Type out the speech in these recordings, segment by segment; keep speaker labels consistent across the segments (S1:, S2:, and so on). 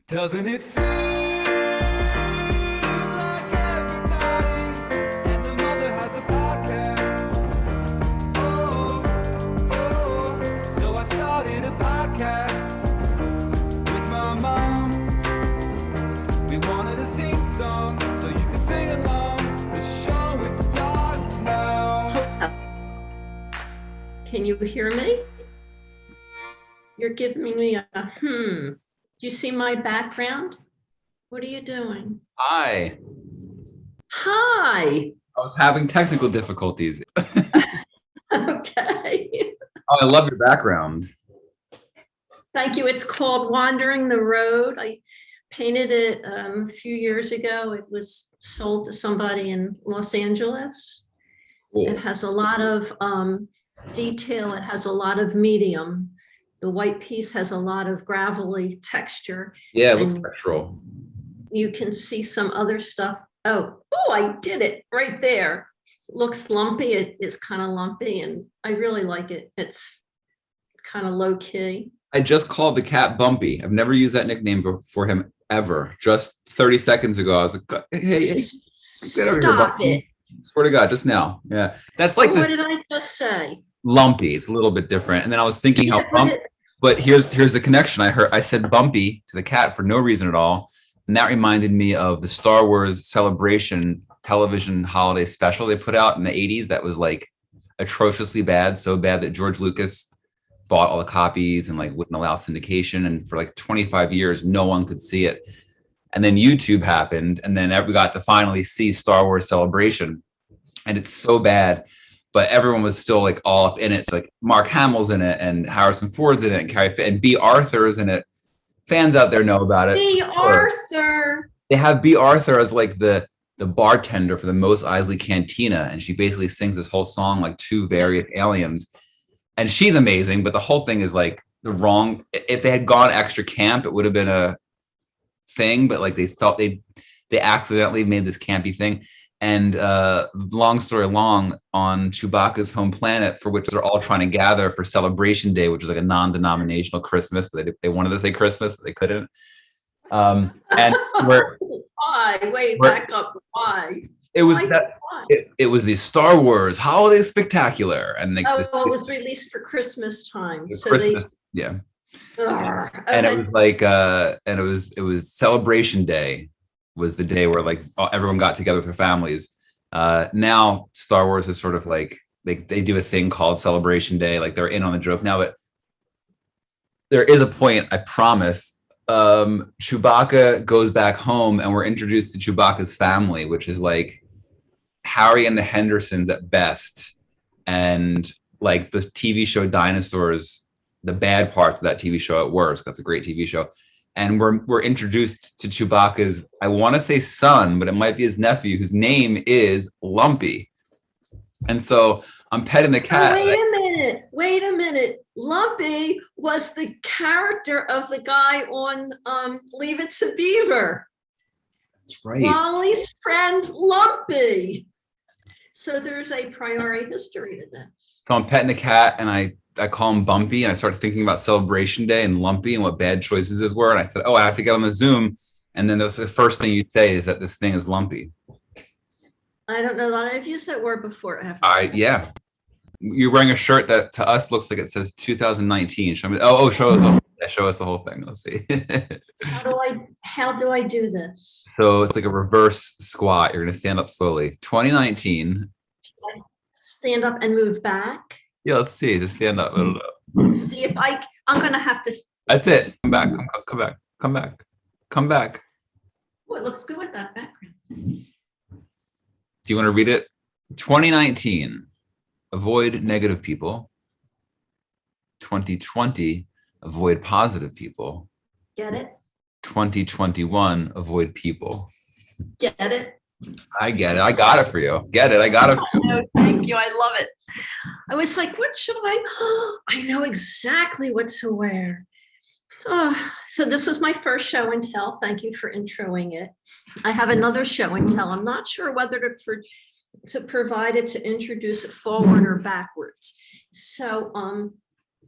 S1: Doesn't it seem like everybody and their mother has a podcast? Oh, oh, so I started a podcast with my mom. We wanted a theme song so you could sing along. The show, it starts now.
S2: Can you hear me? You're giving me a Do you see my background? What are you doing?
S3: Hi.
S2: Hi.
S3: I was having technical difficulties.
S2: Okay.
S3: Oh, I love your background.
S2: Thank you. It's called Wandering the Road. I painted it a few years ago. It was sold to somebody in Los Angeles.
S3: Cool.
S2: It has a lot of detail. It has a lot of medium. The white piece has a lot of gravelly texture.
S3: Yeah, it looks
S2: And
S3: natural.
S2: you can see some other stuff. Oh, I did it right there. It looks lumpy. It is kind of lumpy, and I really like it. It's kind of low key.
S3: I just called the cat Bumpy. I've never used that nickname for him ever. Just 30 seconds ago, I was like, hey, get over here,
S2: Stop
S3: Bumpy.
S2: it.
S3: Swear to God, just now. Yeah, that's like
S2: What
S3: the
S2: did I just say?
S3: lumpy. It's a little bit different. And then I was thinking how
S2: Yeah,
S3: but here's the connection. I said Bumpy to the cat for no reason at all. And that reminded me of the Star Wars Celebration television holiday special they put out in the 80s that was like atrociously bad, so bad that George Lucas bought all the copies and like wouldn't allow syndication. And for like 25 years, no one could see it. And then YouTube happened, and then we got to finally see Star Wars Celebration. And it's so bad, but everyone was still like all up in it. So like Mark Hamill's in it, and Harrison Ford's in it, and and B. Arthur's in it. Fans out there know about it.
S2: B.
S3: Sure.
S2: Arthur.
S3: They have B. Arthur as like the bartender for the Mos Eisley Cantina, and she basically sings this whole song like two various aliens, and she's amazing. But the whole thing is like the wrong. If they had gone extra camp, it would have been a thing. But like they felt they accidentally made this campy thing. And long story long, on Chewbacca's home planet, for which they're all trying to gather for Celebration Day, which is like a non-denominational Christmas, but they wanted to say Christmas, but they couldn't. And
S2: Why? Wait, back up. Why?
S3: It was
S2: Why?
S3: that
S2: Why?
S3: it was the Star Wars Holiday Spectacular, and
S2: It was released for Christmas time. So
S3: Christmas, yeah. And it was like and it was Celebration Day was the day where like everyone got together with their families. Now Star Wars is sort of like they do a thing called Celebration Day, like they're in on the joke now. But there is a point, I promise. Chewbacca goes back home, and we're introduced to Chewbacca's family, which is like Harry and the Hendersons at best, and like the TV show Dinosaurs, the bad parts of that TV show at worst. That's a great TV show. And we're introduced to Chewbacca's, I want to say son, but it might be his nephew, whose name is Lumpy. And so I'm petting the cat.
S2: Wait a minute. Lumpy was the character of the guy on Leave It to Beaver.
S3: That's right.
S2: Wally's friend Lumpy. So there's a priori history to this.
S3: So I'm petting the cat, and I call him Bumpy, and I started thinking about Celebration Day and Lumpy and what bad choices those were. And I said, I have to get on the Zoom. And then the first thing you'd say is that this thing is lumpy.
S2: I don't know that I've used that word before.
S3: Yeah. You're wearing a shirt that to us looks like it says 2019. Show me. Show us the whole thing. Let's see.
S2: How do I do this?
S3: So it's like a reverse squat. You're going to stand up slowly. 2019.
S2: Stand up and move back.
S3: Yeah, let's see. Just stand up.
S2: Let's see if I'm going to have to.
S3: That's it. Come back. Come back.
S2: Oh, it looks good with that background.
S3: Do you want to read it? 2019. Avoid negative people. 2020. Avoid positive people.
S2: Get it?
S3: 2021. Avoid people.
S2: Get it?
S3: I get it. I got it for you. Get it? I got it for you.
S2: Oh, thank you. I love it. I was like, what should I know exactly what to wear. So this was my first show and tell. Thank you for introing it. I have another show and tell. I'm not sure whether to provide it, to introduce it forward or backwards. So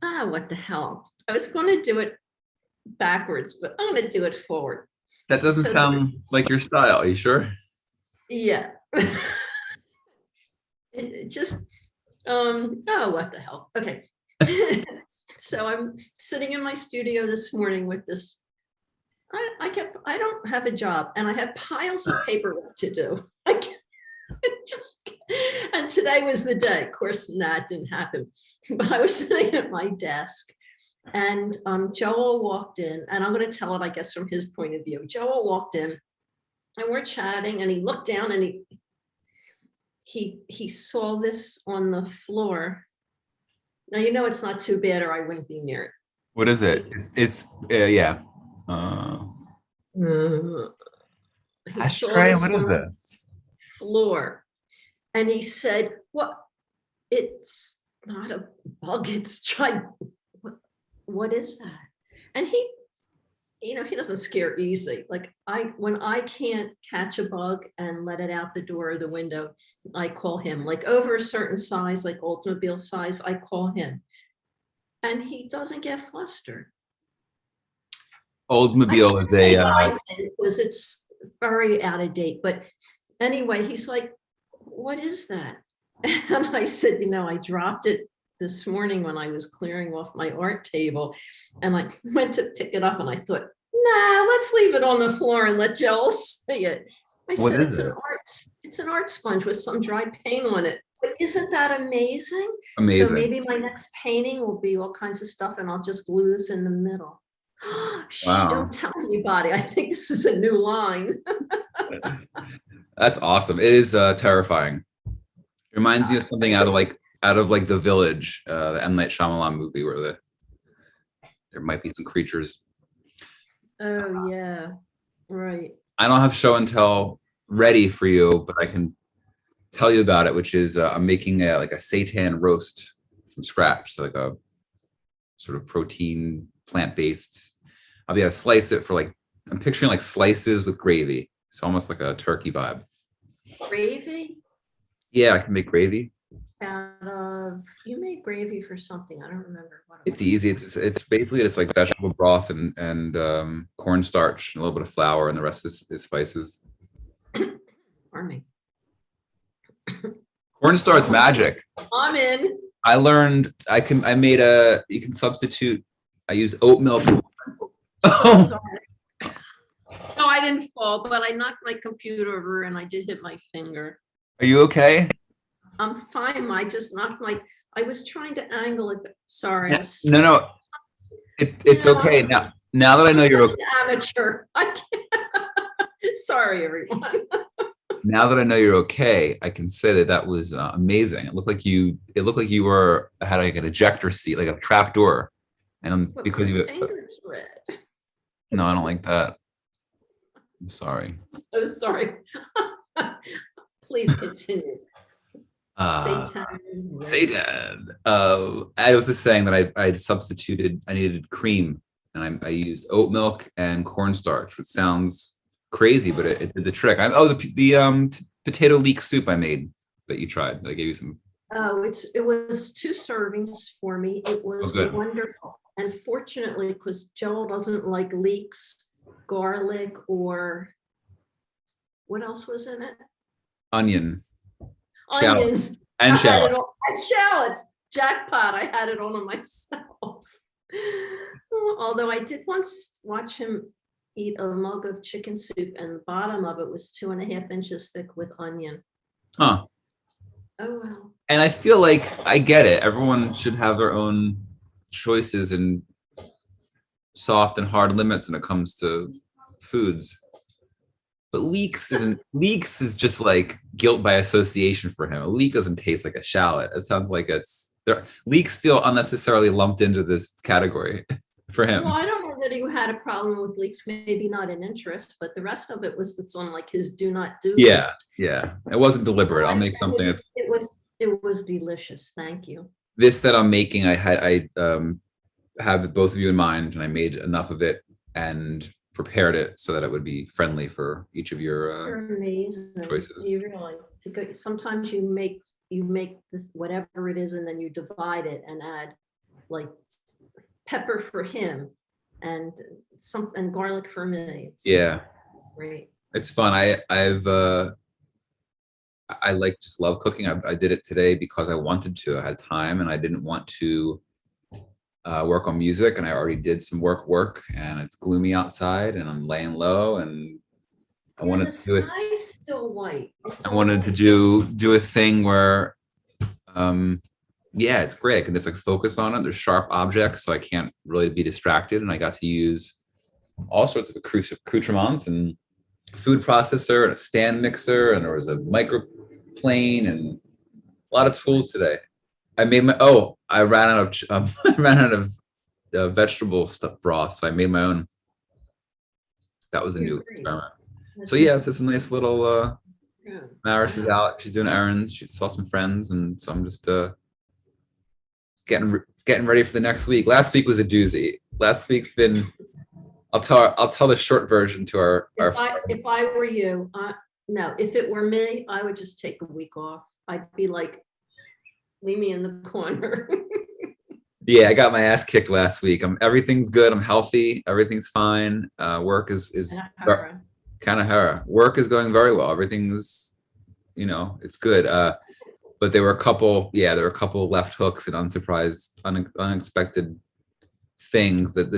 S2: what the hell? I was going to do it backwards, but I'm gonna do it forward.
S3: That doesn't
S2: So-
S3: sound like your style. Are you sure?
S2: Yeah. It just, oh, what the hell? Okay. So I'm sitting in my studio this morning with this. I don't have a job and I have piles of paperwork to do. I can't- just, and today was the day. Of course, that didn't happen. But I was sitting at my desk and Joel walked in, and I'm going to tell it, I guess, from his point of view. Joel walked in and we're chatting and he looked down and he saw this on the floor. Now, you know, it's not too bad or I wouldn't be near it.
S3: What is it? It's yeah.
S2: He saw
S3: Ashtray?
S2: this
S3: What is
S2: on the
S3: this?
S2: floor and he said, "What? It's not a bug. It's what is that?" And he, you know, he doesn't scare easy. Like when I can't catch a bug and let it out the door or the window, I call him. Like over a certain size, like Oldsmobile size, I call him. And he doesn't get flustered.
S3: Oldsmobile
S2: I
S3: is
S2: can't say
S3: a
S2: I think, because it's very out of date. But anyway, he's like, "What is that?" And I said, "You know, I dropped it this morning when I was clearing off my art table, and I went to pick it up and I thought, nah, let's leave it on the floor and let Joel see it." I
S3: What
S2: said,
S3: is
S2: "It's
S3: it?
S2: an art sponge with some dry paint on it." But isn't that amazing? So
S3: Amazing.
S2: maybe my next painting will be all kinds of stuff and I'll just glue this in the middle. Shh,
S3: Wow.
S2: don't tell anybody. I think this is a new line.
S3: That's awesome. It is terrifying. It reminds me of something out of like The Village, the M. Night Shyamalan movie where there might be some creatures.
S2: Oh, yeah, right.
S3: I don't have show and tell ready for you, but I can tell you about it, which is I'm making like a seitan roast from scratch. So like a sort of protein, plant-based. I'll be able to slice it for like, I'm picturing like slices with gravy. So almost like a turkey vibe.
S2: Gravy
S3: Yeah, I can make gravy.
S2: out of, you made gravy for something. I don't remember what.
S3: It's easy. It's basically just like vegetable broth and cornstarch, and a little bit of flour, and the rest is spices.
S2: Pardon me.
S3: Cornstarch magic.
S2: I'm in.
S3: I learned you can substitute. I used oat milk.
S2: So sorry. No, I didn't fall, but I knocked my computer over and I did hit my finger.
S3: Are you okay?
S2: I'm fine. I just knocked I was trying to angle it, but sorry.
S3: No. It's
S2: You know,
S3: okay now that I know you're
S2: such an amateur. I can't. Sorry, everyone.
S3: now that I know you're okay. I can say that was amazing. It looked like you had like an ejector seat, like a trap door, and
S2: But
S3: because
S2: my
S3: you
S2: finger's red.
S3: no, I don't like that. I'm sorry.
S2: So sorry. Please continue.
S3: Seitan. I was just saying that I substituted. I needed cream, and I used oat milk and cornstarch, which sounds crazy, but it did the trick. The potato leek soup I made that you tried. I gave you some.
S2: Oh, it was 2 servings for me. It was
S3: good.
S2: wonderful. And fortunately, because Joel doesn't like leeks, garlic, or what else was in it?
S3: Onion
S2: Onions.
S3: and
S2: I had
S3: shallots.
S2: it all, and shallots. Jackpot. I had it all on myself. Although I did once watch him eat a mug of chicken soup and the bottom of it was 2.5 inches thick with onion.
S3: Huh.
S2: Oh, well.
S3: And I feel like I get it. Everyone should have their own choices and soft and hard limits when it comes to foods. But leeks is just like guilt by association for him. A leek doesn't taste like a shallot. It sounds like leeks feel unnecessarily lumped into this category for him.
S2: Well, I don't know that he had a problem with leeks, maybe not an interest, but the rest of it was that's on like his do not do
S3: Yeah,
S2: list.
S3: yeah. It wasn't deliberate. I'll make something.
S2: It was delicious. Thank you.
S3: This that I'm making, I have both of you in mind, and I made enough of it and prepared it so that it would be friendly for each of your
S2: You're amazing.
S3: choices.
S2: You really, sometimes you make this, whatever it is, and then you divide it and add like pepper for him and garlic for me. It's
S3: Yeah,
S2: great.
S3: it's fun. I like just love cooking. I did it today because I wanted to. I had time and I didn't want to work on music, and I already did some work, and it's gloomy outside, and I'm laying low, and I
S2: Yeah,
S3: wanted
S2: the
S3: to do it.
S2: sky's still white. It's
S3: I wanted to do a thing where, yeah, it's great. I can just like focus on it. There's sharp objects, so I can't really be distracted, and I got to use all sorts of accoutrements and food processor and a stand mixer, and there was a microplane and a lot of tools today. I made my I ran out of I ran out of vegetable stuff broth, so I made my own. That was a
S2: You're
S3: new
S2: great.
S3: experiment.
S2: That's
S3: So yeah, it's just a nice little.
S2: yeah.
S3: Maris is out. She's doing errands. She saw some friends, and so I'm just getting ready for the next week. Last week was a doozy. Last week's been. I'll tell the short version to our.
S2: If I were you, no, if it were me, I would just take a week off. I'd be like, leave me in the corner.
S3: Yeah, I got my ass kicked last week. Everything's good. I'm healthy. Everything's fine. Work is kind of her. Work is going very well. Everything's, it's good. But there were a couple left hooks and unexpected things. That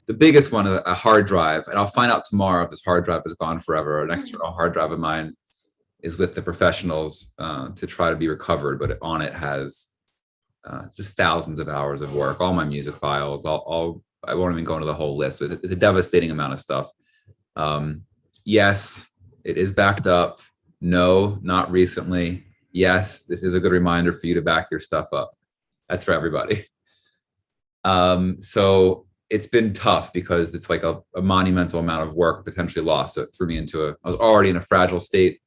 S3: the biggest one, a hard drive, and I'll find out tomorrow if this hard drive is gone forever. An external hard drive of mine is with the professionals to try to be recovered, but on it has just thousands of hours of work, all my music files, all I won't even go into the whole list, but it's a devastating amount of stuff. Yes, it is backed up. No, not recently. Yes, this is a good reminder for you to back your stuff up. That's for everybody. So it's been tough because it's like a monumental amount of work potentially lost. So it threw me I was already in a fragile state,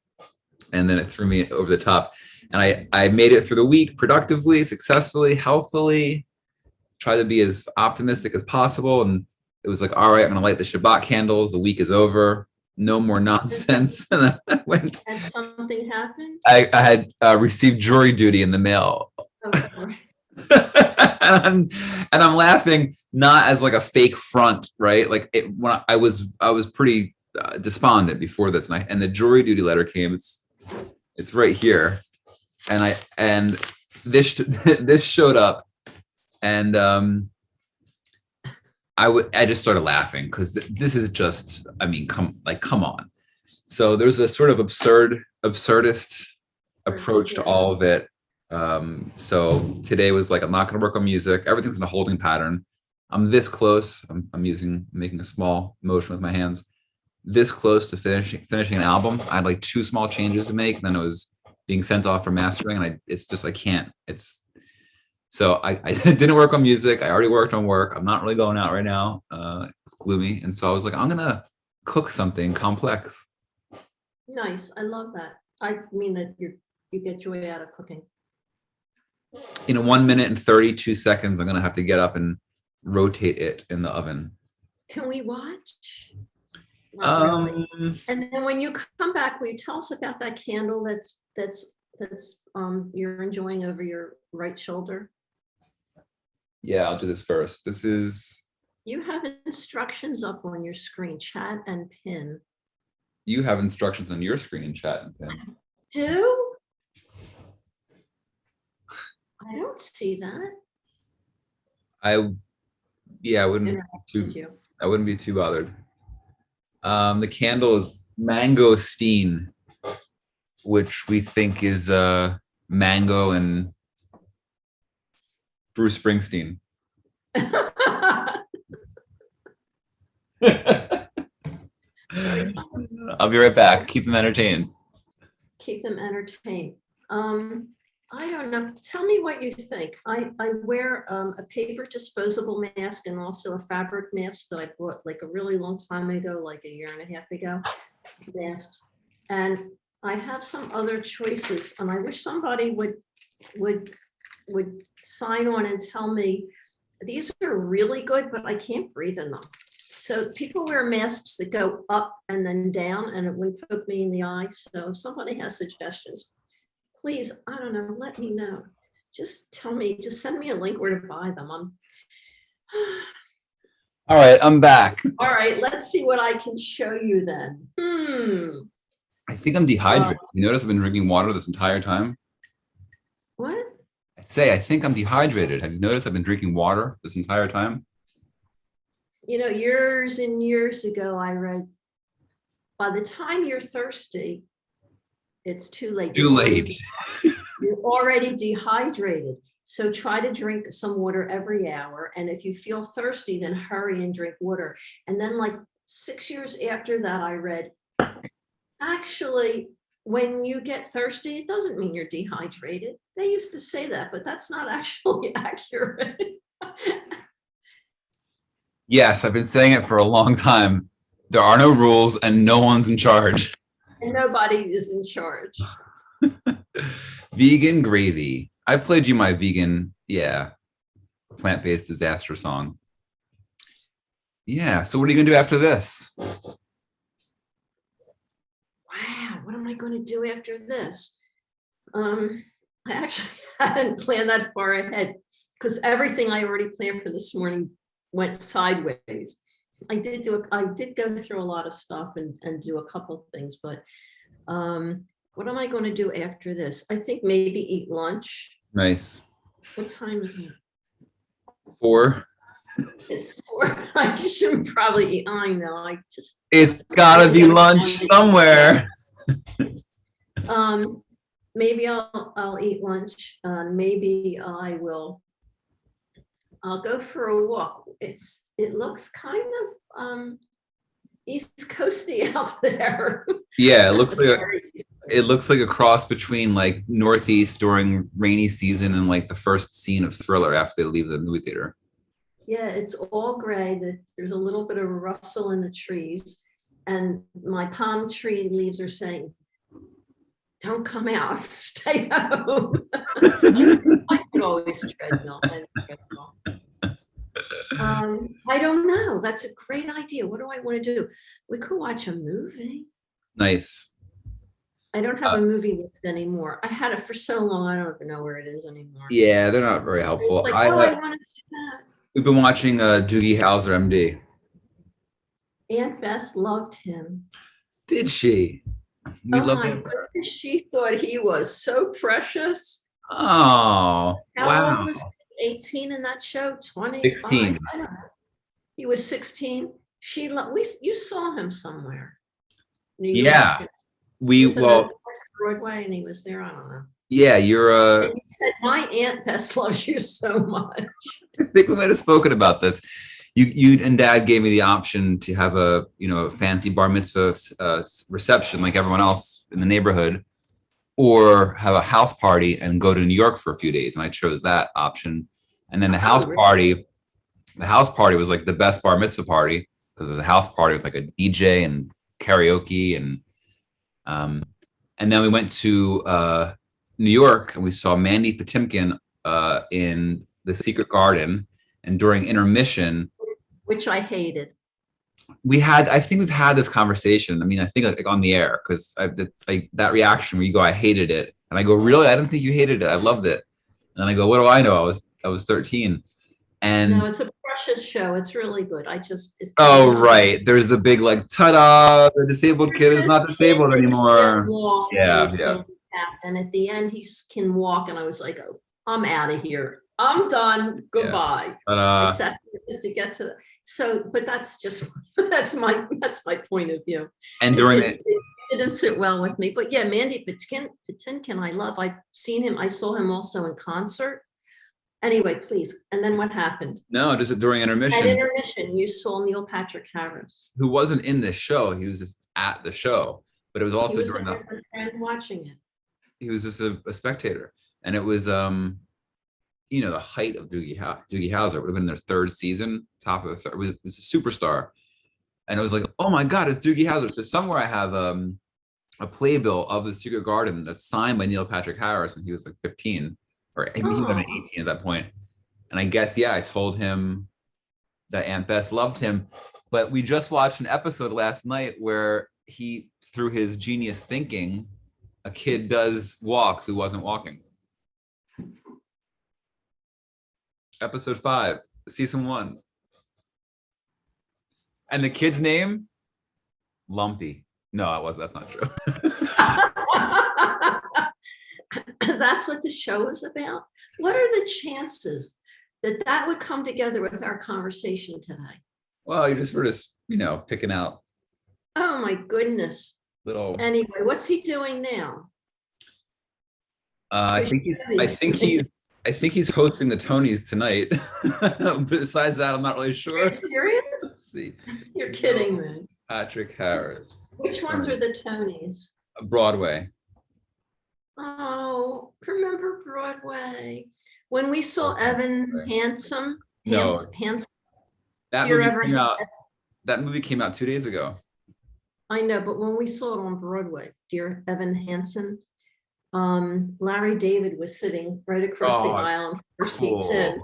S3: and then it threw me over the top. And I made it through the week productively, successfully, healthfully, try to be as optimistic as possible. And it was like, all right, I'm going to light the Shabbat candles. The week is over. No more nonsense. And I went.
S2: And something happened?
S3: I had received jury duty in the mail.
S2: Okay.
S3: and I'm laughing, not as like a fake front, right? Like when I was pretty despondent before this, and the jury duty letter came. It's right here. And this showed up, and I just started laughing because this is just, I mean, come on. So there's a sort of absurdist approach to all of it. So today was like, I'm not going to work on music. Everything's in a holding pattern. I'm this close. I'm making a small motion with my hands. This close to finishing an album. I had like 2 small changes to make, and then it was being sent off for mastering, and it's just, I can't. So I didn't work on music. I already worked on work. I'm not really going out right now. It's gloomy, and so I was like, I'm gonna cook something complex.
S2: Nice. I love that. I mean that you get joy out of cooking.
S3: In 1 minute and 32 seconds, I'm gonna have to get up and rotate it in the oven.
S2: Can we watch? Not really. And then when you come back, will you tell us about that candle that's you're enjoying over your right shoulder?
S3: Yeah, I'll do this first. This is.
S2: You have instructions up on your screen, chat and pin.
S3: You have instructions on your screen, chat and pin.
S2: Do? I don't see that.
S3: I wouldn't be too bothered. The candle is mangosteen, which we think is mango and Bruce Springsteen. I'll be right back. Keep them entertained.
S2: Keep them entertained. I don't know. Tell me what you think. I wear a paper disposable mask and also a fabric mask that I bought like a really long time ago, like a year and a half ago. Masks. And I have some other choices, and I wish somebody would sign on and tell me these are really good, but I can't breathe in them. So people wear masks that go up and then down, and it wouldn't poke me in the eye. So if somebody has suggestions, please, I don't know, let me know. Just tell me, just send me a link where to buy them.
S3: All right, I'm back.
S2: All right, let's see what I can show you then.
S3: I think I'm dehydrated. You notice I've been drinking water this entire time?
S2: What?
S3: I'd say I think I'm dehydrated. Have you noticed I've been drinking water this entire time?
S2: You know, years and years ago, I read, by the time you're thirsty, it's too late.
S3: Too late.
S2: You're already dehydrated. So try to drink some water every hour. And if you feel thirsty, then hurry and drink water. And then like 6 years after that, I read, actually, when you get thirsty, it doesn't mean you're dehydrated. They used to say that, but that's not actually accurate.
S3: Yes, I've been saying it for a long time. There are no rules and no one's in charge.
S2: And nobody is in charge.
S3: Vegan gravy. I played you my vegan, plant-based disaster song. Yeah, so what are you gonna do after this?
S2: Wow, what am I going to do after this? I actually hadn't planned that far ahead because everything I already planned for this morning went sideways. I did go through a lot of stuff and do a couple things, but what am I going to do after this? I think maybe eat lunch.
S3: Nice.
S2: What time is it?
S3: 4.
S2: It's 4. I just should probably eat. I know.
S3: It's gotta be lunch somewhere.
S2: Maybe I'll eat lunch. Maybe I'll go for a walk. It looks kind of East Coasty out there.
S3: Yeah, it looks like a cross between like Northeast during rainy season and like the first scene of Thriller after they leave the movie theater.
S2: Yeah, it's all gray. There's a little bit of a rustle in the trees, and my palm tree leaves are saying, "Don't come out, stay home." I could always treadmill. I don't know. That's a great idea. What do I want to do? We could watch a movie.
S3: Nice.
S2: I don't have a movie list anymore. I had it for so long, I don't even know where it is anymore.
S3: Yeah, they're not very helpful.
S2: Like, I want to see that.
S3: We've been watching Doogie Howser, MD.
S2: Aunt Bess loved him.
S3: Did she? We
S2: Oh
S3: love
S2: my
S3: him.
S2: goodness, she thought he was so precious.
S3: Oh,
S2: How
S3: wow.
S2: old was he? 18 in that show? 25?
S3: 16.
S2: I don't know. He was 16. You saw him somewhere. New
S3: Yeah.
S2: York.
S3: We
S2: He was in
S3: well,
S2: Broadway, and he was there. I don't know.
S3: yeah, you're
S2: And you said, my Aunt Bess loves you so much.
S3: I think we might have spoken about this. You and Dad gave me the option to have a fancy bar mitzvah reception like everyone else in the neighborhood, or have a house party and go to New York for a few days, and I chose that option. And then the house party was like the best bar mitzvah party because it was a house party with like a DJ and karaoke and then we went to New York and we saw Mandy Patinkin in The Secret Garden, and during intermission,
S2: Which I hated.
S3: I think we've had this conversation. I mean, I think like on the air, because it's like that reaction where you go, I hated it. And I go, really? I didn't think you hated it. I loved it. And then I go, what do I know? I was 13. And
S2: No, it's a precious show. It's really good.
S3: oh, right. There's the big like, ta-da, the disabled kid is not disabled anymore. Yeah.
S2: And at the end, he can walk. And I was like, oh, I'm out of here. I'm done. Goodbye. I sat there just to get to but that's just that's my point of view.
S3: And during
S2: it didn't sit well with me. But yeah, Mandy Patinkin, I love. I've seen him. I saw him also in concert. Anyway, please. And then what happened?
S3: No, just during intermission.
S2: At intermission, you saw Neil Patrick Harris,
S3: who wasn't in this show. He was just at the show, but it was also during
S2: a friend watching it.
S3: He was just a spectator, and it was the height of Doogie Howser. It would have been their third season, top of the third. It was a superstar, and it was like, oh my god, it's Doogie Howser. So somewhere I have a playbill of The Secret Garden that's signed by Neil Patrick Harris when he was like 15. Or he was 18 at that point. And I guess, I told him that Aunt Bess loved him. But we just watched an episode last night where he, through his genius thinking, a kid does walk who wasn't walking. Episode 5, season 1. And the kid's name? Lumpy. No, that's not true.
S2: That's what the show is about. What are the chances that that would come together with our conversation today?
S3: Well, we're just, picking out
S2: Oh, my goodness.
S3: little.
S2: Anyway, what's he doing now?
S3: I think he's hosting the Tonys tonight. Besides that, I'm not really
S2: Are
S3: sure.
S2: you serious?
S3: Let's see.
S2: You're kidding me.
S3: Patrick Harris.
S2: Which ones are the Tonys?
S3: Broadway.
S2: Oh, remember Broadway? When we saw
S3: Okay.
S2: Evan Hansen,
S3: No. That
S2: Do you
S3: movie
S2: ever
S3: came
S2: have-
S3: out. That movie came out 2 days ago.
S2: I know, but when we saw it on Broadway, Dear Evan Hansen, Larry David was sitting right across the
S3: Oh,
S2: aisle and 4 seats
S3: Cool.
S2: in.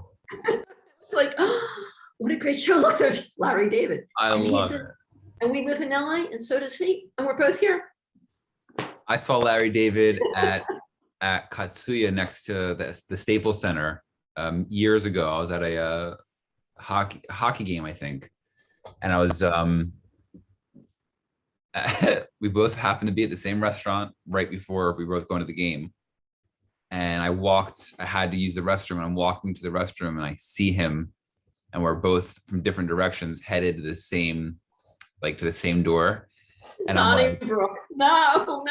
S2: It's like, oh, what a great show. Look, there's Larry David.
S3: I
S2: And he's
S3: love
S2: in-
S3: it.
S2: And we live in LA and so does he. And we're both here.
S3: I saw Larry David at Katsuya next to the Staples Center years ago. I was at a hockey game, I think, and I was we both happened to be at the same restaurant right before we were both going to the game. And I had to use the restroom, and I'm walking to the restroom and I see him, and we're both from different directions headed to the same door. And I'm like,
S2: Donnybrook. No.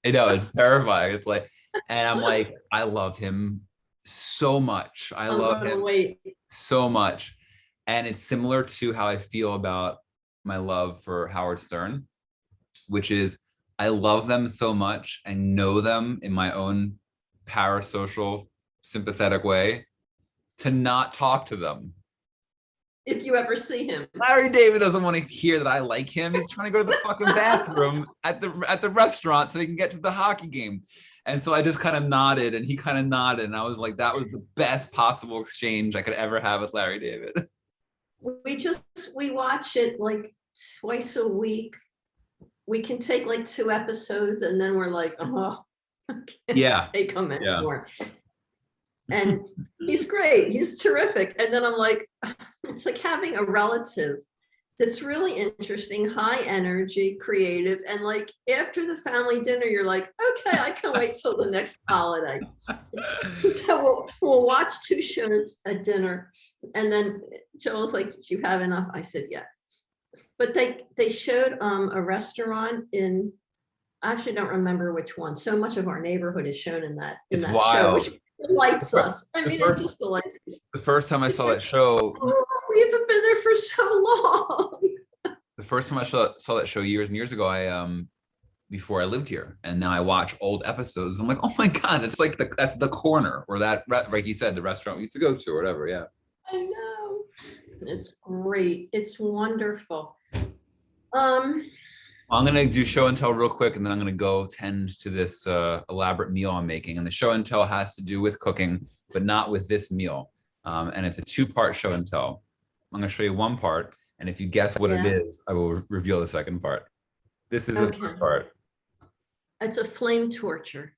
S3: I know, it's terrifying. It's like, and I'm like, I love him so much. I
S2: I'm
S3: love
S2: gonna
S3: him
S2: wait.
S3: so much. And it's similar to how I feel about my love for Howard Stern, which is I love them so much and know them in my own parasocial, sympathetic way to not talk to them.
S2: If you ever see him.
S3: Larry David doesn't want to hear that I like him. He's trying to go to the fucking bathroom at the restaurant so he can get to the hockey game. And so I just kind of nodded, and he kind of nodded, and I was like, that was the best possible exchange I could ever have with Larry David.
S2: We watch it like twice a week. We can take like 2 episodes and then we're like, oh, I can't
S3: Yeah.
S2: take them
S3: Yeah.
S2: anymore. And he's great. He's terrific. And then I'm like, it's like having a relative that's really interesting, high energy, creative. And like after the family dinner, you're like, okay, I can wait till the next holiday. So we'll watch 2 shows at dinner. And then Joel's like, did you have enough? I said, yeah. But they showed a restaurant in, I actually don't remember which one. So much of our neighborhood is shown in that
S3: It's
S2: show,
S3: wild.
S2: which delights us. I mean, it
S3: first-
S2: just delights me.
S3: The first time I saw that show,
S2: Oh, we haven't been there for so long.
S3: the first time I saw that show years and years ago, I before I lived here, and now I watch old episodes. I'm like, oh my god, it's like that's the corner, or that, like you said, the restaurant we used to go to, or whatever. Yeah.
S2: I know. It's great. It's wonderful.
S3: I'm gonna do show and tell real quick, and then I'm gonna go tend to this elaborate meal I'm making. And the show and tell has to do with cooking, but not with this meal. And it's a 2-part show and tell. I'm gonna show you one part, and if you guess what it
S2: Yeah.
S3: is, I will reveal the second part. This is the
S2: Okay.
S3: first part.
S2: It's a flame torture.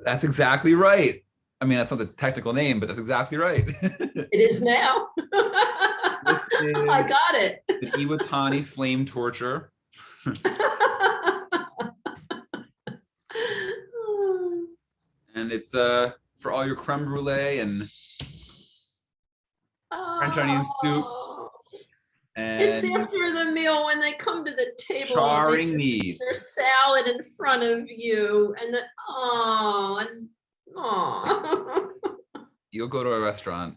S3: That's exactly right. I mean, that's not the technical name, but that's exactly right.
S2: It is now.
S3: This is
S2: I got it.
S3: the Iwatani flame torture. And it's for all your creme brulee and French onion soup.
S2: Oh,
S3: and
S2: it's after the meal when they come to the table. and they
S3: charring
S2: just
S3: meat.
S2: eat their salad in front of you, and then
S3: You'll go to a restaurant.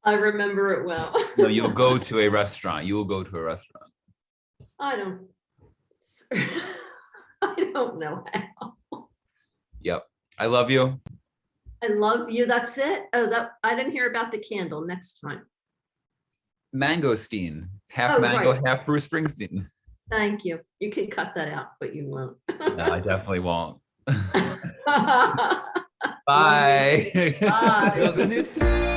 S2: I remember it well.
S3: No, you'll go to a restaurant. You will go to a restaurant.
S2: I don't. I don't know how.
S3: Yep. I love you.
S2: I love you. That's it. Oh, that I didn't hear about the candle. Next time.
S3: Mangosteen. Half
S2: Oh,
S3: mango,
S2: right.
S3: half Bruce Springsteen.
S2: Thank you. You can cut that out, but you won't.
S3: No, I definitely won't.
S2: Bye.
S3: Bye.
S2: Bye.
S1: Doesn't it feel